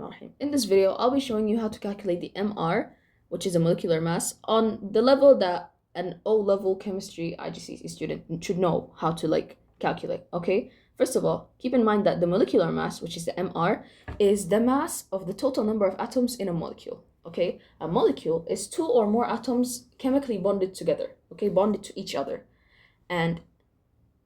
Bismillahirrahmanirrahim. In this video, I'll be showing you how to calculate the MR, which is a molecular mass, on the level that an O-level chemistry IGCSE student should know how to calculate, okay? First of all, keep in mind that the molecular mass, which is the MR, is the mass of the total number of atoms in a molecule, okay? A molecule is two or more atoms chemically bonded together, okay? Bonded to each other. And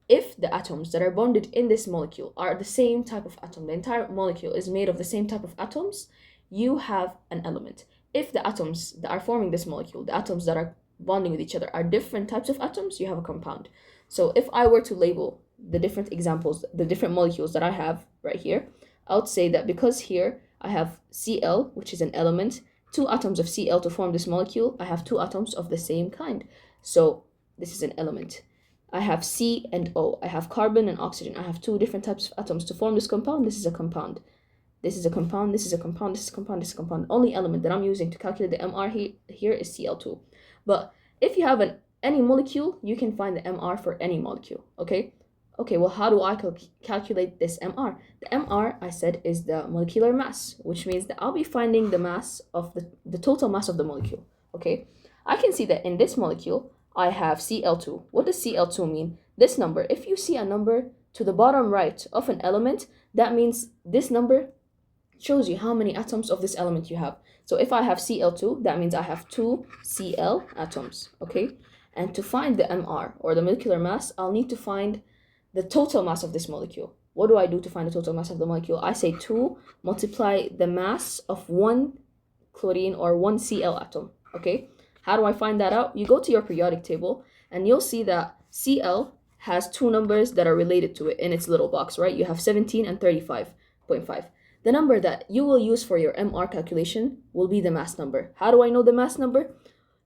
if the atoms that are bonded in this molecule are the same type of atom, the entire molecule is made of the same type of atoms, you have an element. If the atoms that are forming this molecule, the atoms that are bonding with each other, are different types of atoms, you have a compound. So if I were to label the different examples, the different molecules that I have right here, I would say that because here I have Cl, which is an element, two atoms of Cl to form this molecule, I have two atoms of the same kind. So this is an element. I have C and O. I have carbon and oxygen. I have two different types of atoms to form this compound. This is a compound. This is a compound. This is a compound. This is a compound. This is a compound. Only element that I'm using to calculate the MR here is Cl2. But if you have any molecule, you can find the MR for any molecule. Okay? Okay, well, how do I calculate this MR? The MR, I said, is the molecular mass, which means that I'll be finding the mass of the total mass of the molecule. Okay? I can see that in this molecule, I have Cl2. What does Cl2 mean? This number, if you see a number to the bottom right of an element, that means this number shows you how many atoms of this element you have. So if I have Cl2, that means I have two Cl atoms, okay? And to find the MR, or the molecular mass, I'll need to find the total mass of this molecule. What do I do to find the total mass of the molecule? I say 2 multiply the mass of one chlorine or one Cl atom, okay? How do I find that out? You go to your periodic table and you'll see that Cl has two numbers that are related to it in its little box, right? You have 17 and 35.5. The number that you will use for your MR calculation will be the mass number. How do I know the mass number?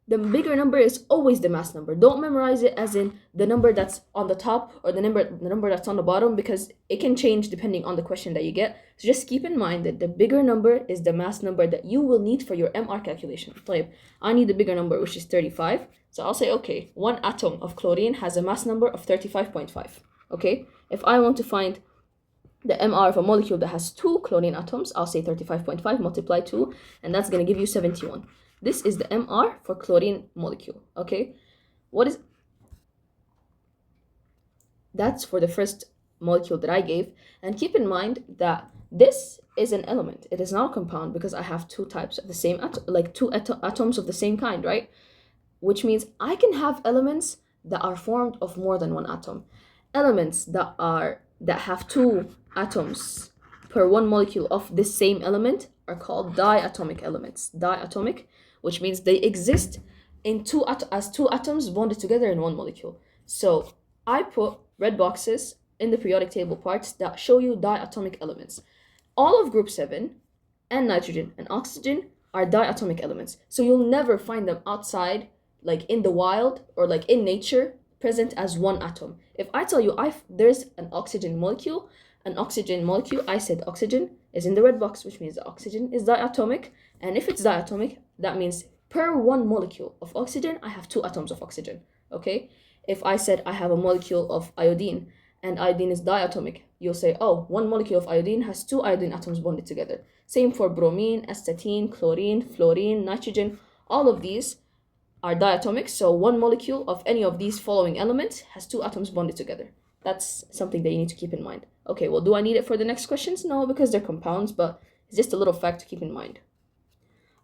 The bigger number is always the mass number. Don't memorize it as in the number that's on the top or the number that's on the bottom, because it can change depending on the question that you get. So just keep in mind that the bigger number is the mass number that you will need for your MR calculation. I need the bigger number, which is 35. So I'll say, okay, one atom of chlorine has a mass number of 35.5. Okay, if I want to find the MR of a molecule that has two chlorine atoms, I'll say 35.5 multiply 2, and that's going to give you 71. This is the MR for chlorine molecule, okay? That's for the first molecule that I gave. And keep in mind that this is an element. It is not a compound because I have two types of the same atoms of the same kind, right? Which means I can have elements that are formed of more than one atom. Elements that have two atoms per one molecule of this same element are called diatomic elements. Diatomic, which means they exist in as two atoms bonded together in one molecule. So I put red boxes in the periodic table parts that show you diatomic elements. All of group 7 and nitrogen and oxygen are diatomic elements. So you'll never find them outside, like in the wild or like in nature, present as one atom. If I tell you there's an oxygen molecule, I said oxygen is in the red box, which means the oxygen is diatomic. And if it's diatomic, that means per one molecule of oxygen, I have two atoms of oxygen, okay? If I said I have a molecule of iodine and iodine is diatomic, you'll say, oh, one molecule of iodine has two iodine atoms bonded together. Same for bromine, astatine, chlorine, fluorine, nitrogen. All of these are diatomic, so one molecule of any of these following elements has two atoms bonded together. That's something that you need to keep in mind. Okay, well, do I need it for the next questions? No, because they're compounds, but it's just a little fact to keep in mind.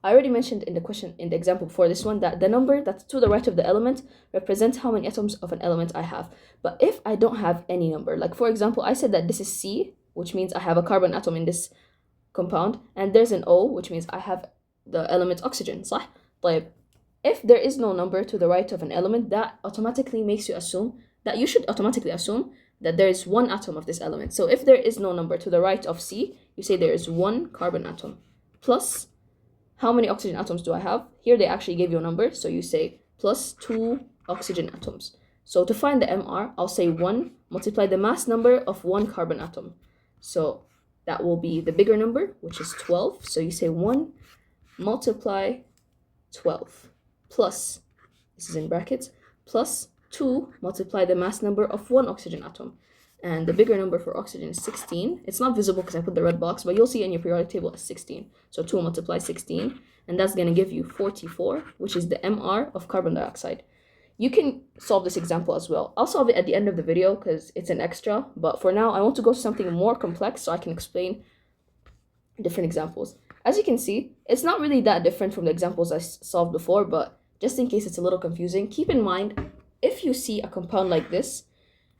I already mentioned in the example before this one, that the number that's to the right of the element represents how many atoms of an element I have. But if I don't have any number, like for example, I said that this is C, which means I have a carbon atom in this compound, and there's an O, which means I have the element oxygen, صح? If there is no number to the right of an element, that automatically makes you assume that you should automatically assume that there is one atom of this element. So if there is no number to the right of C, you say there is one carbon atom plus how many oxygen atoms do I have? Here they actually gave you a number, so you say plus 2 oxygen atoms. So to find the MR, I'll say 1 multiply the mass number of one carbon atom. So that will be the bigger number, which is 12. So you say 1 multiply 12 plus, this is in brackets, plus 2 multiply the mass number of one oxygen atom. And the bigger number for oxygen is 16. It's not visible because I put the red box, but you'll see in your periodic table as 16. So 2 multiply 16, and that's going to give you 44, which is the MR of carbon dioxide. You can solve this example as well. I'll solve it at the end of the video because it's an extra, but for now I want to go to something more complex so I can explain different examples. As you can see, it's not really that different from the examples I solved before, but just in case it's a little confusing, keep in mind, if you see a compound like this,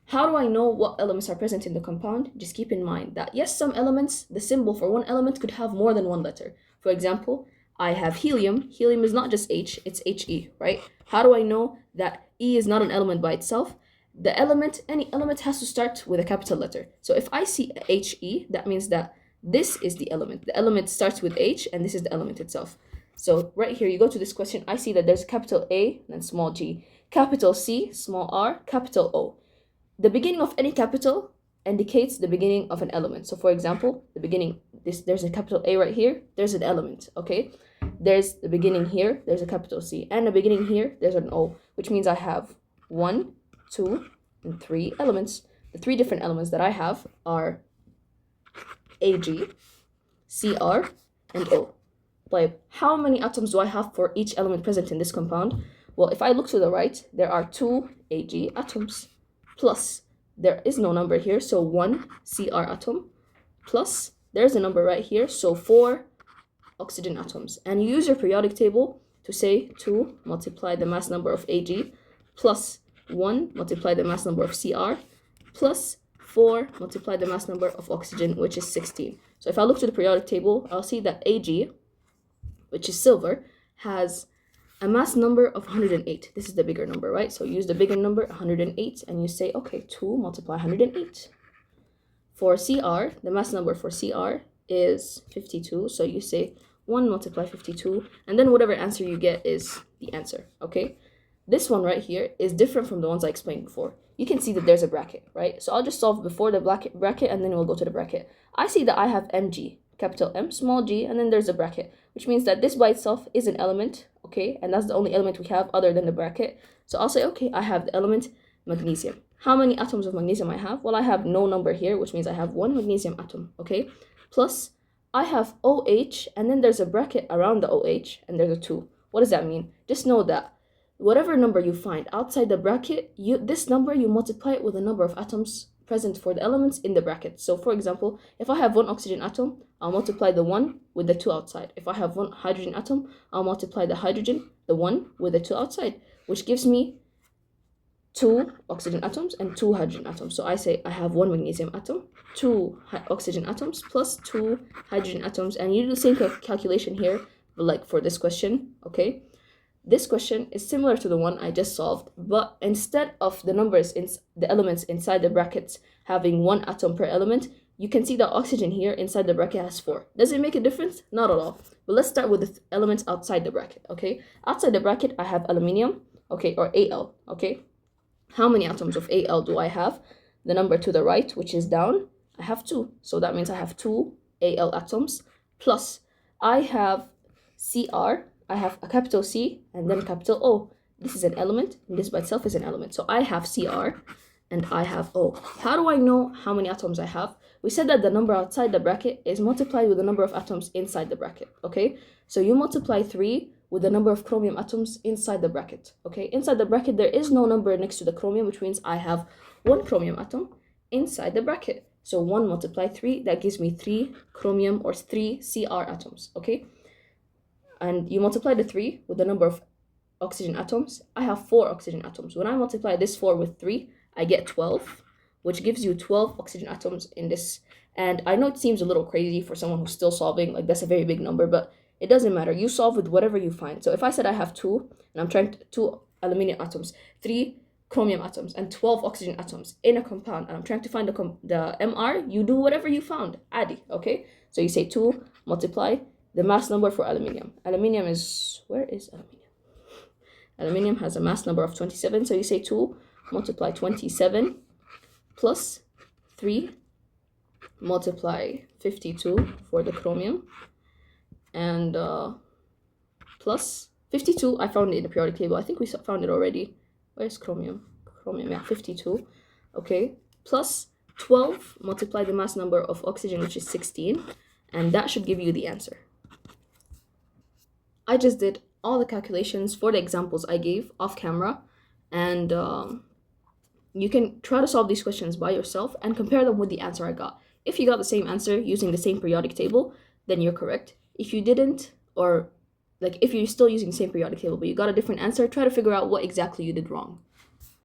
how do I know what elements are present in the compound? Just keep in mind that yes, some elements, the symbol for one element could have more than one letter. For example, I have helium. Helium is not just H, it's He, right? How do I know that E is not an element by itself? The element, any element has to start with a capital letter. So if I see He, that means that this is the element. The element starts with H, and this is the element itself. So right here, you go to this question, I see that there's capital A, and then small g, capital C, small r, capital O. The beginning of any capital indicates the beginning of an element. So for example, the beginning, there's a capital A right here, there's an element, okay? There's the beginning here, there's a capital C, and the beginning here, there's an O, which means I have 1, 2, and 3 elements. The 3 different elements that I have are Ag, Cr, and O. Like, how many atoms do I have for each element present in this compound? Well, if I look to the right, there are 2 Ag atoms, plus there is no number here, so 1 Cr atom, plus there's a number right here, so 4 oxygen atoms. And you use your periodic table to say 2 multiply the mass number of Ag plus 1 multiply the mass number of Cr plus 4 multiply the mass number of oxygen, which is 16. So if I look to the periodic table, I'll see that Ag, which is silver, has a mass number of 108. This is the bigger number, right? So use the bigger number, 108, and you say, okay, 2 multiply 108. For Cr, the mass number for Cr is 52, so you say 1 multiply 52, and then whatever answer you get is the answer, okay? This one right here is different from the ones I explained before. You can see that there's a bracket, right? So I'll just solve before the bracket, and then we'll go to the bracket. I see that I have Mg, capital M, small g, and then there's a bracket, which means that this by itself is an element, okay? And that's the only element we have other than the bracket. So I'll say, okay, I have the element magnesium. How many atoms of magnesium I have? Well, I have no number here, which means I have 1 magnesium atom, okay? Plus, I have OH, and then there's a bracket around the OH, and there's a 2. What does that mean? Just know that whatever number you find outside the bracket, this number, you multiply it with the number of atoms present for the elements in the bracket. So for example, if I have 1 oxygen atom, I'll multiply the 1 with the 2 outside. If I have 1 hydrogen atom, I'll multiply the hydrogen, the 1 with the 2 outside, which gives me 2 oxygen atoms and 2 hydrogen atoms. So I say I have 1 magnesium atom, 2 oxygen atoms plus 2 hydrogen atoms, and you do the same calculation here, but like for this question, okay? This question is similar to the one I just solved, but instead of the numbers in the elements inside the brackets having 1 atom per element, you can see that oxygen here inside the bracket has 4. Does it make a difference? Not at all. But let's start with the elements outside the bracket, okay? Outside the bracket, I have aluminium, okay, or Al, okay? How many atoms of Al do I have? The number to the right, which is down, I have 2. So that means I have 2 Al atoms, plus I have Cr, I have a capital C and then a capital O. This is an element, and this by itself is an element. So I have Cr and I have O. How do I know how many atoms I have? We said that the number outside the bracket is multiplied with the number of atoms inside the bracket, okay? So you multiply 3 with the number of chromium atoms inside the bracket, okay? Inside the bracket, there is no number next to the chromium, which means I have 1 chromium atom inside the bracket. So 1 multiply 3, that gives me 3 chromium or 3 Cr atoms, okay? And you multiply the 3 with the number of oxygen atoms. I have 4 oxygen atoms. When I multiply this 4 with 3, I get 12, which gives you 12 oxygen atoms in this. And I know it seems a little crazy for someone who's still solving, like that's a very big number, but it doesn't matter. You solve with whatever you find. So if I said I have 2, and I'm trying to 2 aluminum atoms, 3 chromium atoms, and 12 oxygen atoms in a compound, and I'm trying to find the MR, you do whatever you found, adi, okay? So you say 2 multiply the mass number for aluminium. Aluminium is, where is aluminium? Aluminium has a mass number of 27, so you say 2 multiply 27 plus 3 multiply 52 for the chromium, and plus 52, I found it in the periodic table. I think we found it already. Where's chromium? Chromium, yeah, 52. Okay, plus 12 multiply the mass number of oxygen, which is 16, and that should give you the answer. I just did all the calculations for the examples I gave off camera, and you can try to solve these questions by yourself and compare them with the answer I got. If you got the same answer using the same periodic table, then you're correct. If you didn't, or like if you're still using the same periodic table but you got a different answer, try to figure out what exactly you did wrong.